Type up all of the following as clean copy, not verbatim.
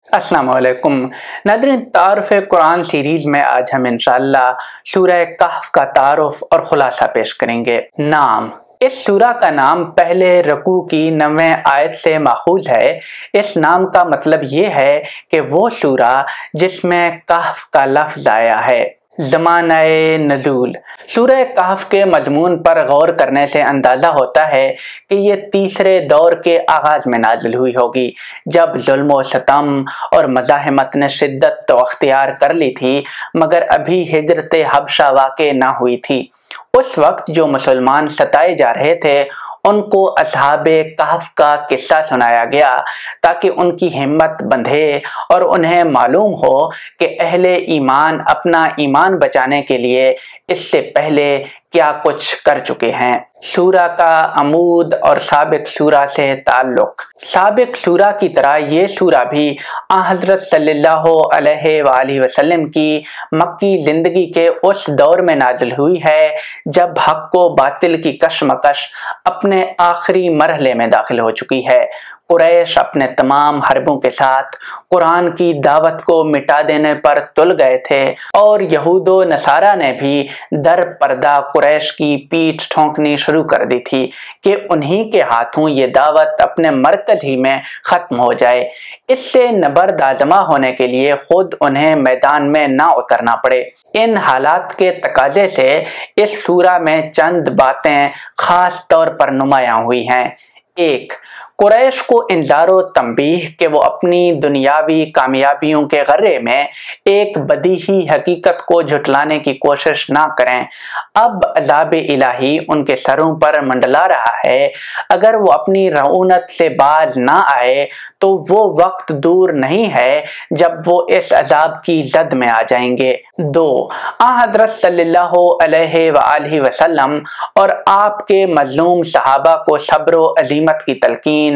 अस्सलाम वालेकुम नाज़रीन, तारुफ़ कुरान सीरीज़ में आज हम इंशाअल्लाह सूरह कहफ का तारुफ़ और खुलासा पेश करेंगे। नाम, इस सूरा का नाम पहले रकू की 9वें आयत से माखूज़ है। इस नाम का मतलब ये है कि वो सूरा जिसमें कहफ का लफ्ज़ आया है। ज़मानाए नज़ूल, सूरह कहफ के मज़मून पर गौर करने से अंदाज़ा होता है कि ये तीसरे दौर के आगाज़ में नाजिल हुई होगी, जब ज़ुल्म व सितम और मज़ाहमत ने शिद्दत तो अख्तियार कर ली थी, मगर अभी हिजरत हबशा वाक़े ना हुई थी। उस वक्त जो मुसलमान सताए जा रहे थे उनको असहाबे कहफ का किस्सा सुनाया गया ताकि उनकी हिम्मत बंधे और उन्हें मालूम हो कि अहले ईमान अपना ईमान बचाने के लिए इससे पहले क्या कुछ कर चुके हैं। सूरा का अमूद और साबिक सूरा से ताल्लुक। साबिक सूरा की तरह ये सूरा भी हज़रत सल्लल्लाहु अलैहि वसल्लम की मक्की ज़िंदगी के उस दौर में नाजिल हुई है जब हक को बातिल की कशमकश अपने आखिरी मरहले में दाखिल हो चुकी है। कुरैश अपने तमाम हरबों के साथ कुरान की दावत को मिटा देने पर तुल गए थे और यहूदो नसारा ने भी दर पर्दा कुरैश की पीठ ठोंकनी शुरू कर दी थी कि उन्हीं के हाथों ये दावत अपने मरकज ही में ख़त्म हो जाए। इससे नबरदाजमा होने के लिए खुद उन्हें मैदान में ना उतरना पड़े। इन हालात के तकाजे से इस सूरा में चंद बातें खास तौर पर नुमायां हुई हैं। 1. कुरैश को इंज़ारो तंबीह कि वो अपनी दुनियावी कामयाबियों के गर्रे में एक बदीही हकीकत को झुटलाने की कोशिश ना करें। अब अज़ाब इलाही उनके सरों पर मंडला रहा है। अगर वो अपनी रऊनत से बाज ना आए तो वो वक्त दूर नहीं है जब वो इस अज़ाब की जद में आ जाएंगे। 2. हज़रत सल्लल्लाहु अलैहि वसल्लम और आपके मज़लूम सहाबा को सब्र व अज़ीमत की तलकीन,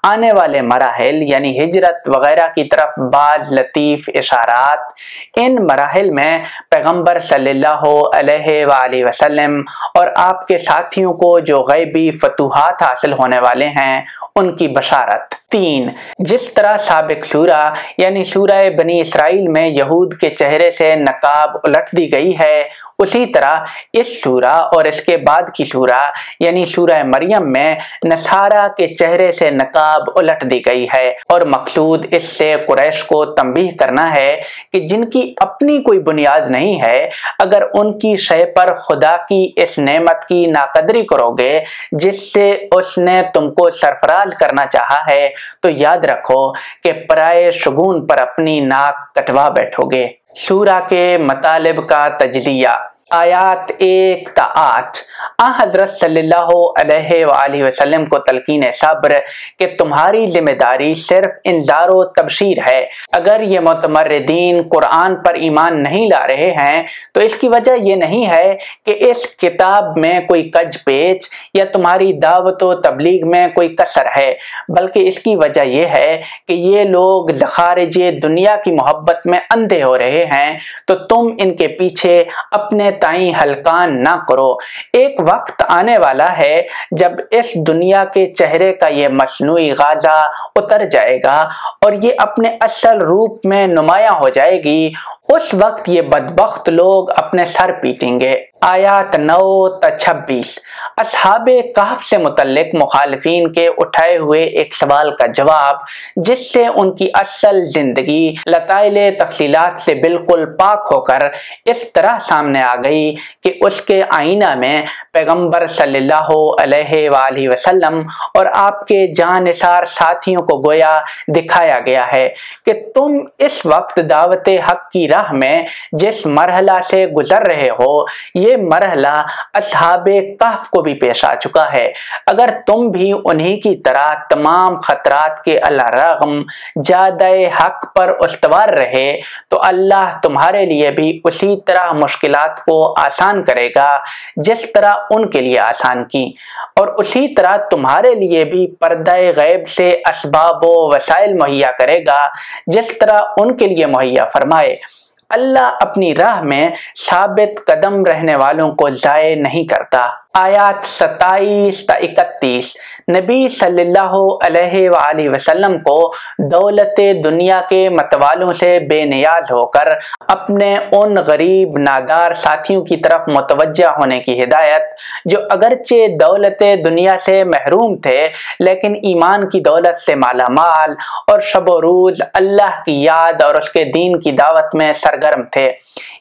आने वाले मराहिल यानी हिजरत वगैरह की तरफ बाज लतीफ़ इशारात। इन मराहिल में पैगंबर सल्लल्लाहु अलैहि वसल्लम और आपके साथियों को जो गैबी फतूहात हासिल होने वाले हैं उनकी बशारत। 3. जिस तरह साबिक सूरा यानी सूरह बनी इसराइल में यहूद के चेहरे से नकाब उलट दी गई है, उसी तरह इस सूरा और इसके बाद की सूरा यानी सूरह मरियम में नसारा के चेहरे से नकाब उलट दी गई है और मकसूद इससे कुरैश को तंबीह करना है कि जिनकी अपनी कोई बुनियाद नहीं है, अगर उनकी शय पर खुदा की इस नेमत की नाकदरी करोगे जिससे उसने तुमको सरफराज करना चाहा है, तो याद रखो कि पराए शगुन पर अपनी नाक कटवा बैठोगे। सूरा के मतालिब का तजज़िया। आयात 1 ता 8 हज़रत सल्लल्लाहु अलैहि वसल्लम को तलकीन सब्र कि तुम्हारी जिम्मेदारी सिर्फ इंज़ारो तबशीर है। अगर ये मुतमर्रिदीन कुरान पर ईमान नहीं ला रहे हैं तो इसकी वजह ये नहीं है कि इस किताब में कोई कज पेच या तुम्हारी दावत व तबलीग में कोई कसर है, बल्कि इसकी वजह यह है कि ये लोग ख़ारिज दुनिया की मोहब्बत में अंधे हो रहे हैं, तो तुम इनके पीछे अपने ताई हलकान ना करो। एक वक्त आने वाला है जब इस दुनिया के चेहरे का ये मसनूई गाजा उतर जाएगा और ये अपने असल रूप में नुमायां हो जाएगी। उस वक्त ये बदबख्त लोग अपने सर पीटेंगे। आयात 9 ता 26 असहाबे कहफ से मुतल्लिक मुखालिफीन के उठाए हुए एक सवाल का जवाब, जिससे उनकी असल जिंदगी लताइले तफसीलात से बिल्कुल पाक होकर इस तरह सामने आ गई कि उसके आईना में पैगंबर सल्लल्लाहु अलैहि वसल्लम और आपके जानिसार साथियों को गोया दिखाया गया है कि तुम इस वक्त दावत हक की राह में जिस मरहला से गुजर रहे हो, ये मरहला असहाबे कहफ को भी पेश आ चुका है। अगर तुम भी उन्हीं की तरह तमाम खतरात के अल्लाह जादे हक पर उस्तवार रहे तो अल्लाह तुम्हारे लिए भी उसी तरह मुश्किलात को आसान करेगा जिस तरह उनके लिए आसान की, और उसी तरह तुम्हारे लिए भी पर्दाए गैब से असबाब व वसाइल मुहैया करेगा जिस तरह उनके लिए मुहैया फरमाए। अल्लाह अपनी राह में साबित कदम रहने वालों को ज़ाये नहीं करता। आयात 27 ता 31 नबी सल्लल्लाहु अलैहि वसल्लम को दौलत दुनिया के मतवालों से बेनियाज होकर अपने उन गरीब नादार साथियों की तरफ मुतवज्जा होने की हिदायत, जो अगरचे दौलत दुनिया से महरूम थे लेकिन ईमान की दौलत से मालामाल और शब रोज अल्लाह की याद और उसके दीन की दावत में सरगर्म थे।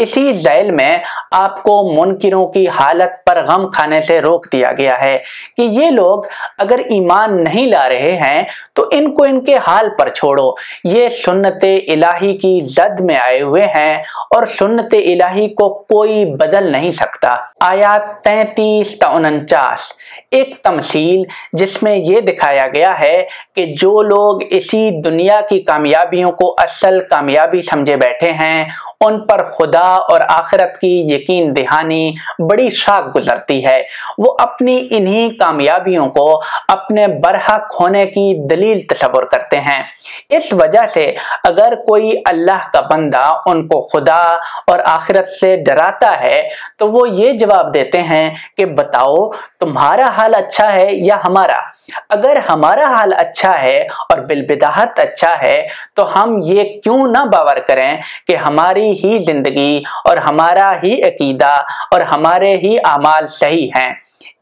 इसी झैल में आपको मुनकिरों की हालत पर गम खाने से रोक दिया गया है कि ये लोग अगर ईमान नहीं ला रहे हैं तो इनको इनके हाल पर छोड़ो, ये सुन्नत इलाही की जद में आए हुए हैं और सुन्नत इलाही को कोई बदल नहीं सकता। आयात 33 ta 49 एक तमसील जिसमें यह दिखाया गया है कि जो लोग इसी दुनिया की कामयाबियों को असल कामयाबी समझे बैठे हैं उन पर खुदा और आखिरत की यकीन दहानी बड़ी शाख गुजरती है। वो अपनी इन्हीं कामयाबियों को अपने बरहक होने की दलील तस्वर करते हैं। इस वजह से अगर कोई अल्लाह का बंदा उनको खुदा और आखिरत से डराता है तो वो ये जवाब देते हैं कि बताओ तुम्हारा हाल अच्छा है या हमारा। अगर हमारा हाल अच्छा है और बिलबिदाहत अच्छा है तो हम ये क्यों ना बावर करें कि हमारी ही जिंदगी और हमारा ही अकीदा और हमारे ही आमाल सही हैं।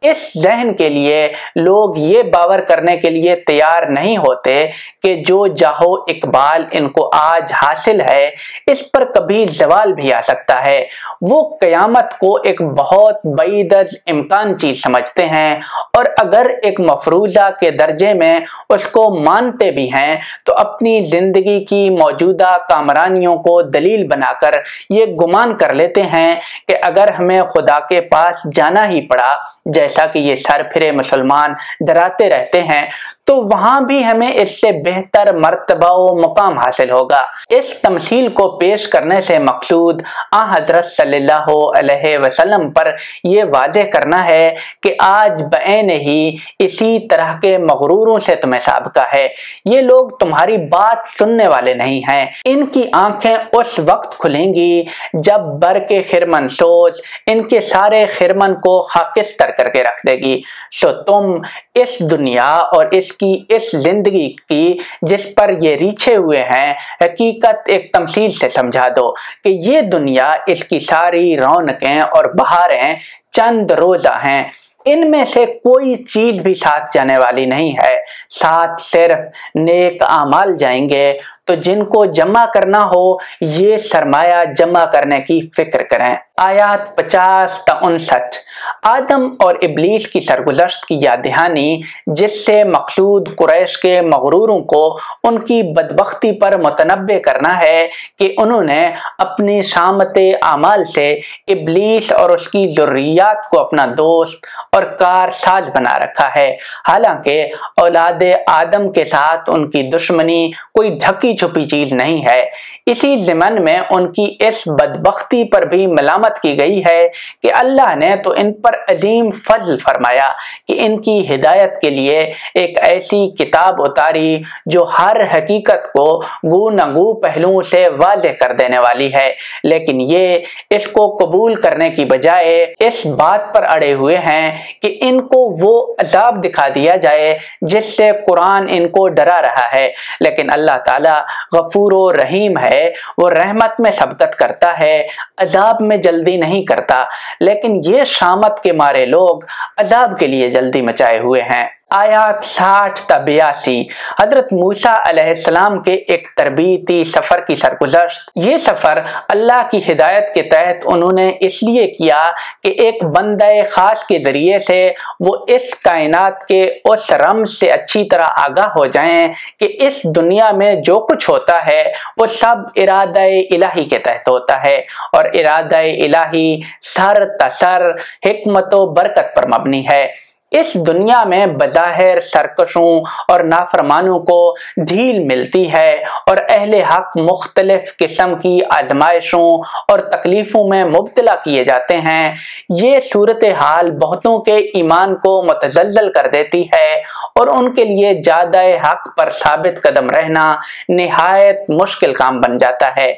इस जहन के लिए लोग ये बावर करने के लिए तैयार नहीं होते कि जो जाहो इकबाल इनको आज हासिल है इस पर कभी जवाल भी आ सकता है। वो कयामत को एक बहुत बईदज इम्कान चीज समझते हैं और अगर एक मफरूजा के दर्जे में उसको मानते भी हैं तो अपनी जिंदगी की मौजूदा कामरानियों को दलील बनाकर ये गुमान कर लेते हैं कि अगर हमें खुदा के पास जाना ही पड़ा, जैसा कि ये सरफिरे मुसलमान डराते रहते हैं, तो वहां भी हमें इससे बेहतर मर्तबा व मुकाम हासिल होगा। इस तमसील को पेश करने से मकसूद हजरत सल्लल्लाहु अलैहि वसल्लम पर यह वाज़ेह करना है कि आज बऐन ही इसी तरह के मगरूरों से तुम्हें साबका है। ये लोग तुम्हारी बात सुनने वाले नहीं हैं। इनकी आंखें उस वक्त खुलेंगी जब बर के खिरमन सोच इनके सारे खिरमन को खाकिस्तर करके रख देगी। सो तुम इस दुनिया और इसकी इस जिंदगी की जिस पर ये रीछे हुए हैं हकीकत एक तमसील से समझा दो कि ये दुनिया, इसकी सारी रौनकें और बहारें चंद रोजा हैं। इनमें से कोई चीज भी साथ जाने वाली नहीं है, साथ सिर्फ नेक आमाल जाएंगे। तो जिनको जमा करना हो ये सरमाया जमा करने की फिक्र करें। आयात 50 ta 59 आदम और इब्लीस की सरगुज़श्त की याद दहानी, जिससे मकसूद कुरैश के मगरूरों को उनकी बदबख्ती पर मुतनब्बे करना है कि उन्होंने अपनी शामते आमाल से इब्लीस और उसकी ज़ुर्रियात को अपना दोस्त और कारसाज बना रखा है। हालांकि औलाद आदम के साथ उनकी दुश्मनी कोई ढकी छुपी चीज नहीं है। इसी ज़िमन में उनकी इस बदबख्ती पर भी मलामत की गई है कि अल्लाह ने तो इन पर अजीम फजल फरमाया कि इनकी हिदायत के लिए एक ऐसी किताब उतारी जो हर हकीकत को गू न गू पहलुओं से वाज़ेह कर देने वाली है। लेकिन ये इसको कबूल करने की बजाय इस बात पर अड़े हुए हैं कि इनको वो अज़ाब दिखा दिया जाए जिससे कुरान इनको डरा रहा है। लेकिन अल्लाह ताला गफूर व रहीम है, वो रहमत में सबकत करता है, अजाब में जल्दी नहीं करता। लेकिन ये शामत के मारे लोग अजाब के लिए जल्दी मचाए हुए हैं। आयात 60 ta 82 हजरत मूसा अलैहिस्सलाम के एक तरबीती सफर की सरगुज़श्त। ये सफर अल्लाह की हिदायत के तहत उन्होंने इसलिए किया कि एक बंदे खास के जरिए से वो इस कायनात के उस रमज से अच्छी तरह आगाह हो जाएं कि इस दुनिया में जो कुछ होता है वो सब इरादा इलाही के तहत होता है और इरादा इलाही सर तसर हिकमत व बरकत पर मबनी है। इस दुनिया में बज़ाहिर सरकशों और नाफरमानों को ढील मिलती है और अहले हक मुख्तलिफ किस्म की आजमाइशों और तकलीफों में मुब्तला किए जाते हैं। ये सूरत हाल बहुतों के ईमान को मुतज़ल्ज़ल कर देती है और उनके लिए ज़्यादा हक पर साबित कदम रहना निहायत मुश्किल काम बन जाता है।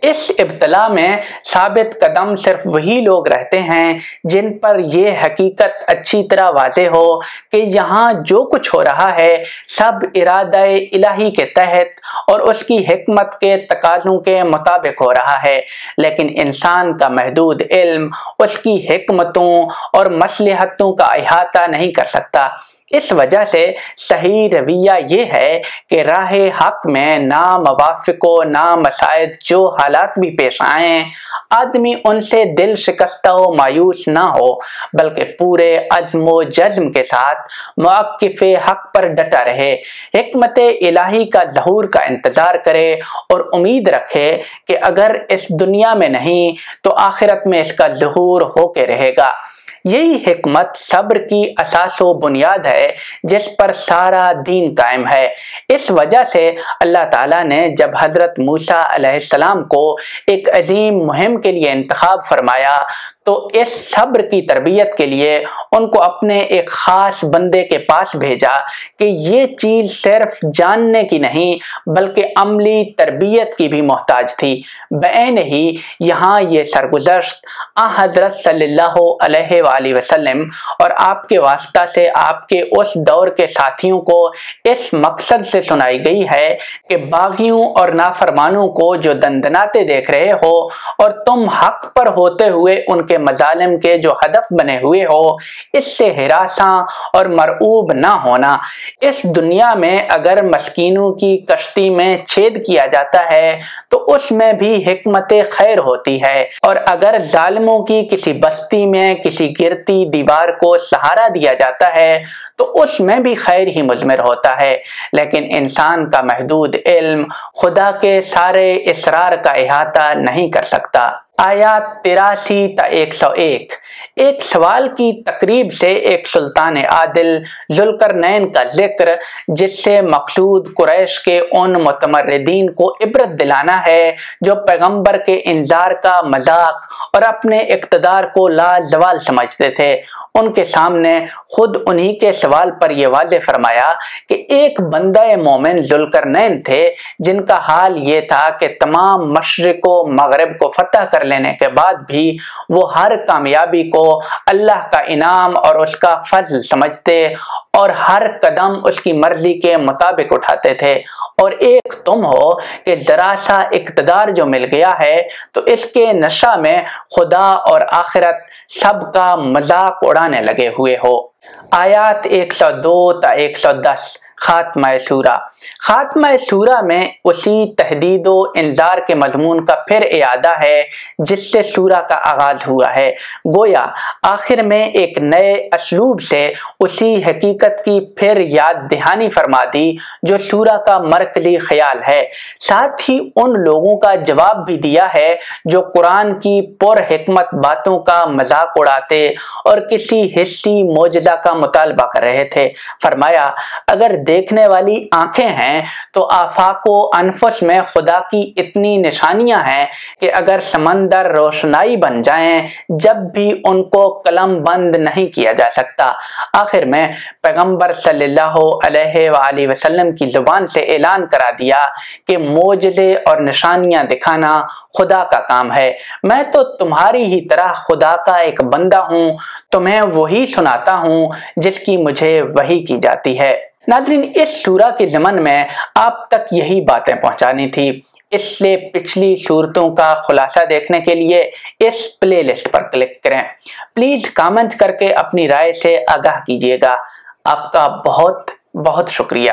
इस इब्तला में साबित कदम सिर्फ वही लोग रहते हैं जिन पर यह हकीकत अच्छी तरह वाज़ेह واضح ہو کہ یہاں جو کچھ ہو رہا ہے سب ارادہ الہی کے تحت اور اس کی حکمت کے تقاضوں کے مطابق ہو رہا ہے، لیکن انسان کا محدود علم اس کی حکمتوں اور مصلحتوں کا احاطہ نہیں کر سکتا۔ اس وجہ سے صحیح رویہ یہ ہے کہ راہ حق میں ناموافق و نامساعد جو حالات بھی پیش آئیں، آدمی ان سے دل شکستہ و مایوس نہ ہو، بلکہ پورے عزم و جزم کے ساتھ موقف حق پر ڈٹا رہے، حکمت الہی کا ظہور کا انتظار کرے اور امید رکھے کہ اگر اس دنیا میں نہیں تو آخرت میں اس کا ظہور ہو کے رہے گا۔ یہی حکمت صبر کی اساس و بنیاد ہے جس پر سارا دین قائم ہے۔ اس وجہ سے اللہ تعالیٰ نے جب حضرت موسیٰ علیہ السلام کو ایک عظیم مہم کے لیے انتخاب فرمایا تو اس صبر کی تربیت کے لیے ان کو اپنے ایک خاص بندے کے پاس بھیجا کہ یہ چیز صرف جاننے کی نہیں بلکہ عملی تربیت کی بھی محتاج تھی۔ بعین ہی یہاں یہ سرگزشت حضرت صلی اللہ علیہ وآلہ وسلم اور آپ کے واسطہ سے آپ کے اس دور کے ساتھیوں کو اس مقصد سے سنائی گئی ہے کہ باغیوں اور نافرمانوں کو جو دندناتے دیکھ رہے ہو اور تم حق پر ہوتے ہوئے ان کے مظالم کے جو ہدف بنے ہوئے ہو، اس سے ہراساں اور مرعوب نہ ہونا۔ اس دنیا میں اگر مسکینوں کی کشتی میں چھید کیا جاتا ہے تو اس میں بھی حکمت خیر ہوتی ہے، اور اگر ظالموں کی کسی بستی میں کسی گرتی دیوار کو سہارا دیا جاتا ہے تو اس میں بھی خیر ہی مضمر ہوتا ہے۔ لیکن انسان کا محدود علم خدا کے سارے اسرار کا احاطہ نہیں کر سکتا۔ آیات 83 تا 101۔ ایک سوال کی تقریب سے ایک سلطان عادل ذوالقرنین کا ذکر جس سے مقصود قریش کے ان متمردین کو عبرت دلانا ہے جو پیغمبر کے انذار کا مذاق اور اپنے اقتدار کو لازوال سمجھتے تھے۔ ان کے سامنے خود انہی کے سوال پر یہ واضح فرمایا کہ ایک بندہ مومن ذوالقرنین تھے جن کا حال یہ تھا کہ تمام مشرق و مغرب کو فتح کر لینے کے بعد بھی وہ ہر کامیابی کو اللہ کا انعام اور اس کا فضل سمجھتے اور ہر قدم اس کی مرضی کے مطابق اٹھاتے تھے، اور ایک تم ہو کہ ذرا سا اقتدار جو مل گیا ہے تو اس کے نشہ میں خدا اور آخرت سب کا مذاق اڑانے لگے ہوئے ہو۔ آیات 102 تا 110۔ خاتمہ سورہ۔ خاتمہ سورہ میں اسی تحدید و انذار کے مضمون کا پھر اعادہ ہے جس سے سورہ کا آغاز ہوا ہے، گویا آخر میں ایک نئے اسلوب سے اسی حقیقت کی پھر یاد دہانی فرما دی جو سورہ کا مرکزی خیال ہے، ساتھ ہی ان لوگوں کا جواب بھی دیا ہے جو قرآن کی پر حکمت باتوں کا مذاق اڑاتے اور کسی حصی معجزہ کا مطالبہ کر رہے تھے۔ فرمایا اگر دیکھنے والی آنکھیں ہیں تو آفاق و انفس میں خدا کی اتنی نشانیاں ہیں کہ اگر سمندر روشنائی بن جائیں جب بھی ان کو قلم بند نہیں کیا جا سکتا۔ آخر میں پیغمبر صلی اللہ علیہ وآلہ وسلم کی زبان سے اعلان کرا دیا کہ معجزے اور نشانیاں دکھانا خدا کا کام ہے، میں تو تمہاری ہی طرح خدا کا ایک بندہ ہوں، تمہیں وہی سناتا ہوں جس کی مجھے وحی کی جاتی ہے۔ ناظرین، اس سورہ کے ضمن میں آپ تک یہی باتیں پہنچانی تھی۔ اس سے پچھلی صورتوں کا خلاصہ دیکھنے کے لیے اس پلے لسٹ پر کلک کریں۔ پلیز کامنٹ کر کے اپنی رائے سے آگاہ کیجیے گا۔ آپ کا بہت بہت شکریہ۔